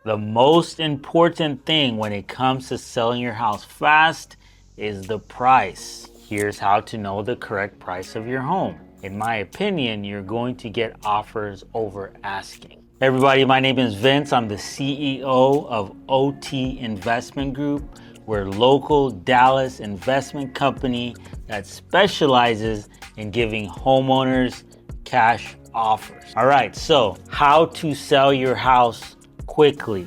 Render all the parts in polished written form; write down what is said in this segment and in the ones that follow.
The most important thing when it comes to selling your house fast is the price. Here's how to know the correct price of your home. In my opinion, you're going to get offers over asking. Hey everybody, my name is Vince. I'm the CEO of OT Investment Group. We're a local Dallas investment company that specializes in giving homeowners cash offers. All right, so how to sell your house quickly.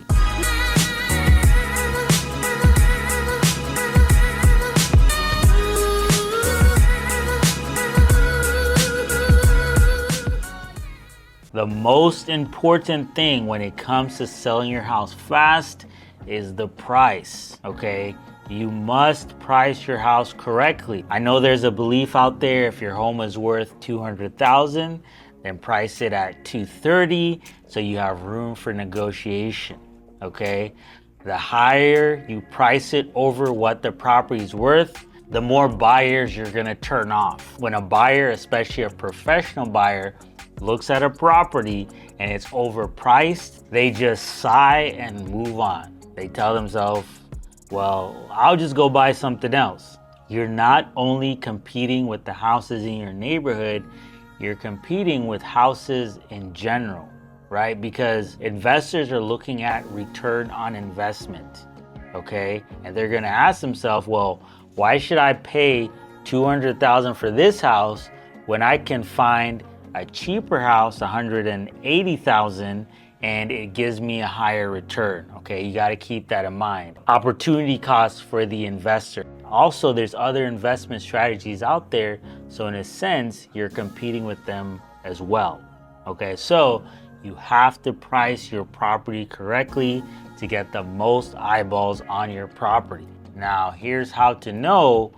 The most important thing when it comes to selling your house fast is the price, okay? You must price your house correctly. I know there's a belief out there if your home is worth $200,000, then price it at $230,000 so you have room for negotiation, okay? The higher you price it over what the property is worth, the more buyers you're gonna turn off. When a buyer, especially a professional buyer, looks at a property and it's overpriced, they just sigh and move on. They tell themselves, well, I'll just go buy something else. You're not only competing with the houses in your neighborhood, you're competing with houses in general, right? Because investors are looking at return on investment, okay? And they're gonna ask themselves, well, why should I pay $200,000 for this house when I can find a cheaper house, $180,000, and it gives me a higher return, okay? You gotta keep that in mind. Opportunity costs for the investor. Also, there's other investment strategies out there, so in a sense, you're competing with them as well, okay? So you have to price your property correctly to get the most eyeballs on your property. Now, here's how to know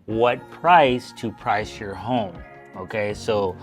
what price to price your home, okay? So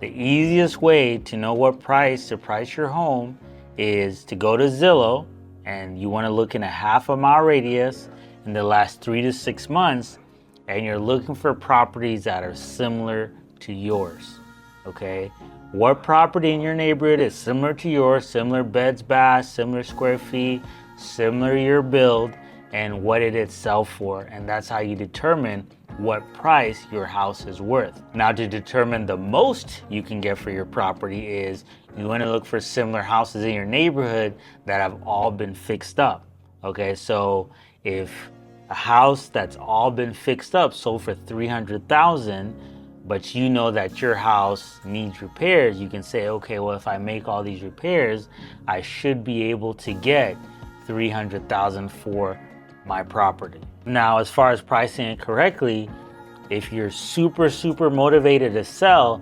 the easiest way to know what price to price your home is to go to Zillow, and you want to look in a half-a-mile radius in the last 3 to 6 months, and you're looking for properties that are similar to yours, okay? What property in your neighborhood is similar to yours, similar beds, baths, similar square feet, similar year build, and what did it sell for? And that's how you determine what price your house is worth. Now, to determine the most you can get for your property is you want to look for similar houses in your neighborhood that have all been fixed up, okay? So if a house that's all been fixed up sold for $300,000, but you know that your house needs repairs, you can say, okay, well, if I make all these repairs, I should be able to get $300,000 for my property. Now, as far as pricing it correctly, if you're super motivated to sell,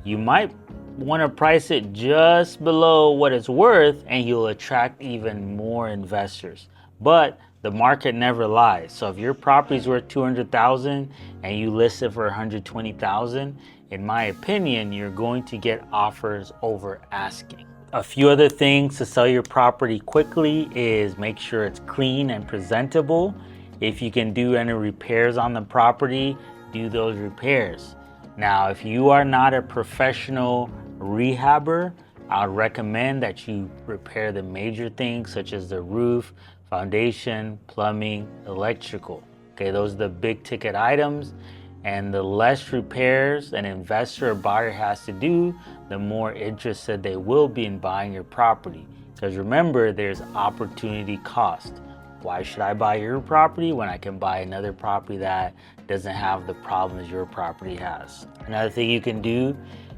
you might want to price it just below what it's worth and you'll attract even more investors. But the market never lies. So if your property's worth $200,000 and you list it for $120,000, in my opinion, you're going to get offers over asking. A few other things to sell your property quickly is make sure it's clean and presentable. If you can do any repairs on the property, do those repairs. Now, if you are not a professional rehabber, I would recommend that you repair the major things such as the roof, foundation, plumbing, electrical. Okay, those are the big ticket items. And the less repairs an investor or buyer has to do, the more interested they will be in buying your property. Because remember, there's opportunity cost. Why should I buy your property when I can buy another property that doesn't have the problems your property has? Another thing you can do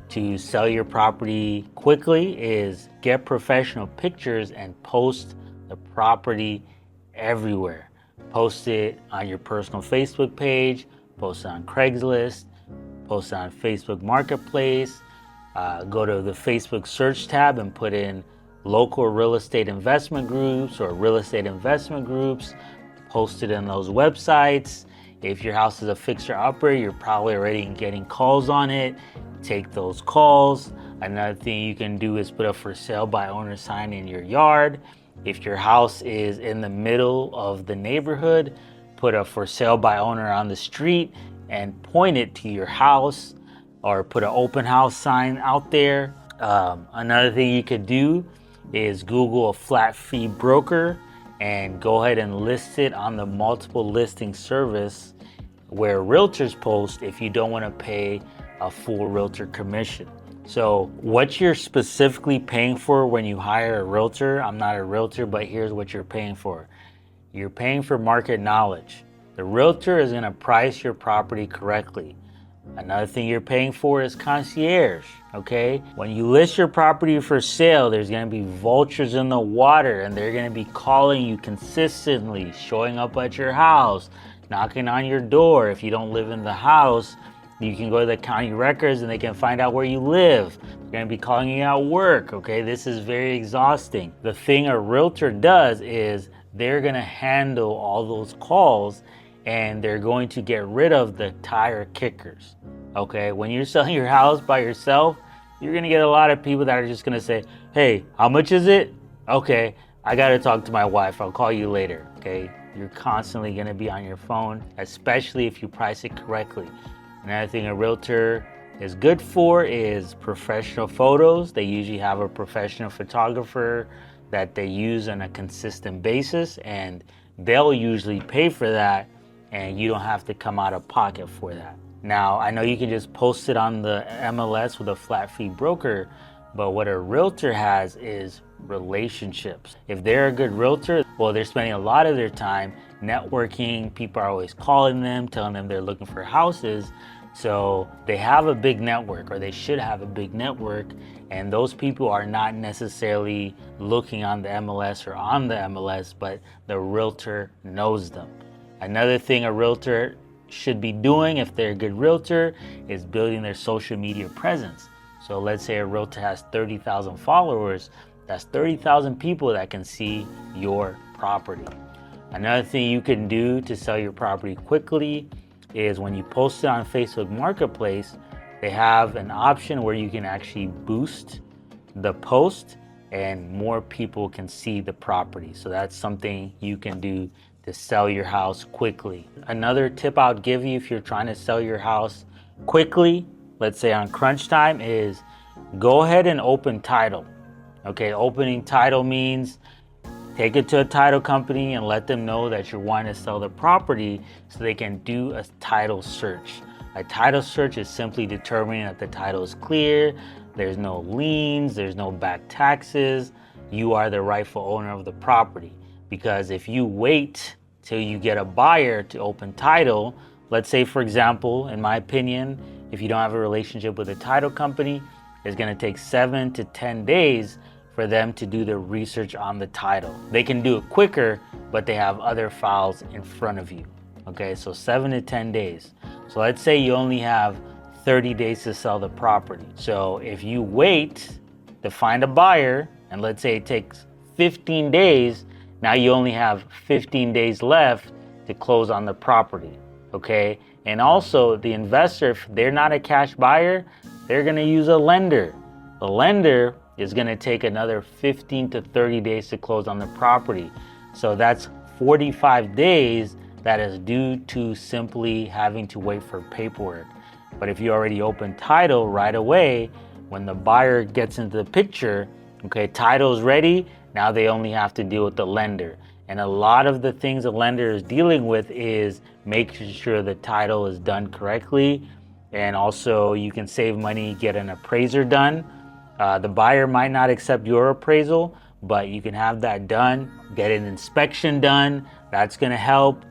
to sell your property quickly is get professional pictures and post the property everywhere. Post it on your personal Facebook page, post it on Craigslist, post it on Facebook Marketplace, go to the Facebook search tab and put in local real estate investment groups or real estate investment groups, post it in those websites. If your house is a fixer-upper, you're probably already getting calls on it. Take those calls. Another thing you can do is put a for sale by owner sign in your yard. If your house is in the middle of the neighborhood, put a for sale by owner on the street and point it to your house, or put an open house sign out there. Another thing you could do is Google a flat fee broker and go ahead and list it on the multiple listing service where realtors post if you don't want to pay a full realtor commission. So what you're specifically paying for when you hire a realtor, I'm not a realtor, but here's what you're paying for. You're paying for market knowledge. The realtor is going to price your property correctly. Another thing you're paying for is concierge, okay? When you list your property for sale, there's going to be vultures in the water and they're going to be calling you consistently, showing up at your house, knocking on your door. If you don't live in the house, you can go to the county records and they can find out where you live. They're going to be calling you at work, okay? This is very exhausting. The thing a realtor does is they're going to handle all those calls and they're going to get rid of the tire kickers, okay? When you're selling your house by yourself, you're going to get a lot of people that are just going to say, hey, how much is it? Okay, I got to talk to my wife. I'll call you later, okay? You're constantly going to be on your phone, especially if you price it correctly. Another thing a realtor is good for is professional photos. They usually have a professional photographer that they use on a consistent basis, and they'll usually pay for that, and you don't have to come out of pocket for that. Now, I know you can just post it on the MLS with a flat fee broker, but what a realtor has is relationships. If they're a good realtor, well, they're spending a lot of their time networking. People are always calling them, telling them they're looking for houses. So they have a big network, or they should have a big network, and those people are not necessarily looking on the MLS or on the MLS, but the realtor knows them. Another thing a realtor should be doing, if they're a good realtor, is building their social media presence. So let's say a realtor has 30,000 followers, that's 30,000 people that can see your property. Another thing you can do to sell your property quickly is when you post it on Facebook Marketplace, they have an option where you can actually boost the post and more people can see the property. So that's something you can do to sell your house quickly. Another tip I'll give you if you're trying to sell your house quickly, let's say on crunch time, is go ahead and open title. Okay, opening title means take it to a title company and let them know that you're wanting to sell the property so they can do a title search. A title search is simply determining that the title is clear, there's no liens, there's no back taxes, you are the rightful owner of the property. Because if you wait till you get a buyer to open title, let's say, for example, in my opinion, if you don't have a relationship with a title company, it's going to take 7 to 10 days for them to do the research on the title. They can do it quicker, but they have other files in front of you. Okay, so 7 to 10 days. So let's say you only have 30 days to sell the property. So if you wait to find a buyer, and let's say it takes 15 days, now you only have 15 days left to close on the property, okay? And also the investor, if they're not a cash buyer, they're gonna use a lender. The lender is gonna take another 15 to 30 days to close on the property. So that's 45 days that is due to simply having to wait for paperwork. But if you already open title right away, when the buyer gets into the picture, okay, title's ready, now they only have to deal with the lender. And a lot of the things a lender is dealing with is making sure the title is done correctly. And also you can save money, get an appraiser done. The buyer might not accept your appraisal, but you can have that done, get an inspection done. That's gonna help.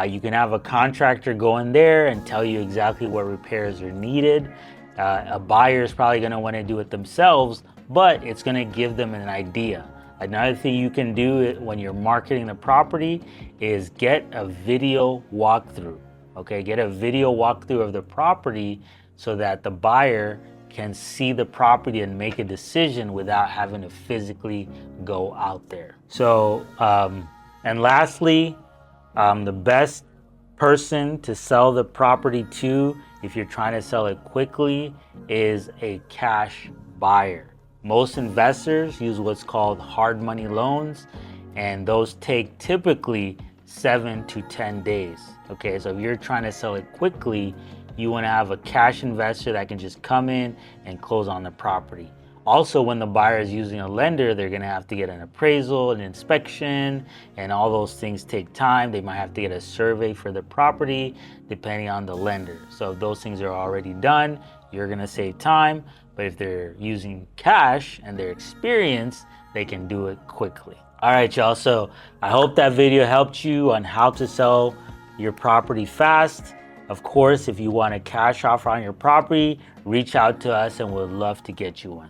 You can have a contractor go in there and tell you exactly what repairs are needed. A buyer is probably gonna wanna do it themselves, but it's gonna give them an idea. Another thing you can do when you're marketing the property is get a video walkthrough. Okay, get a video walkthrough of the property so that the buyer can see the property and make a decision without having to physically go out there. So, and lastly, the best person to sell the property to, if you're trying to sell it quickly, is a cash buyer. Most investors use what's called hard money loans, and those take typically 7 to 10 days. Okay, so if you're trying to sell it quickly, you want to have a cash investor that can just come in and close on the property. Also, when the buyer is using a lender, they're gonna have to get an appraisal, an inspection, and all those things take time. They might have to get a survey for the property, depending on the lender. So if those things are already done, you're gonna save time. But if they're using cash and they're experienced, they can do it quickly. All right, y'all. So I hope that video helped you on how to sell your property fast. Of course, if you want a cash offer on your property, reach out to us and we'd love to get you one.